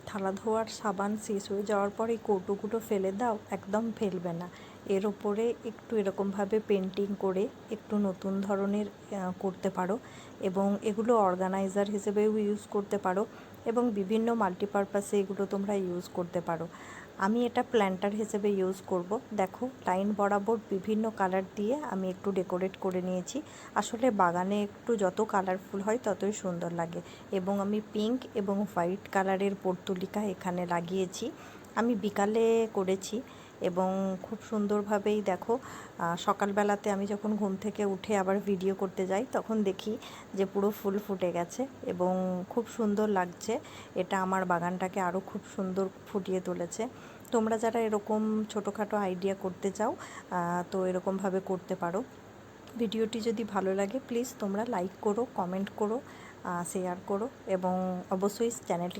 থালা ধোয়ার সাবান শেষ হয়ে যাওয়ার পর এই কৌটোগুলো ফেলে দাও, একদম ফেলবে না। এর ওপরে একটু এরকমভাবে পেন্টিং করে একটু নতুন ধরনের করতে পারো, এবং এগুলো অর্গানাইজার হিসেবেও ইউজ করতে পারো, এবং বিভিন্ন মাল্টিপারপাসে এগুলো তোমরা ইউজ করতে পারো। আমি এটা প্ল্যান্টার হিসেবে ইউজ করব। দেখো, লাইন বরাবর বিভিন্ন কালার দিয়ে আমি একটু ডেকোরেট করে নিয়েছি। আসলে বাগানে একটু যত কালারফুল হয় ততই সুন্দর লাগে। এবং আমি পিঙ্ক এবং হোয়াইট কালারের পর্তুলিকা এখানে লাগিয়েছি। আমি বিকালে করেছি এবং খুব সুন্দরভাবেই দেখো, সকালবেলাতে আমি যখন ঘুম থেকে উঠে আবার ভিডিও করতে যাই তখন দেখি যে পুরো ফুল ফুটে গেছে এবং খুব সুন্দর লাগছে। এটা আমার বাগানটাকে আরও খুব সুন্দর ফুটিয়ে তুলেছে। তোমরা যারা এরকম ছোটোখাটো আইডিয়া করতে চাও তো এরকমভাবে করতে পারো। ভিডিওটি যদি ভালো লাগে প্লিজ তোমরা লাইক করো, কমেন্ট করো, শেয়ার করো এবং অবশ্যই চ্যানেলটিকে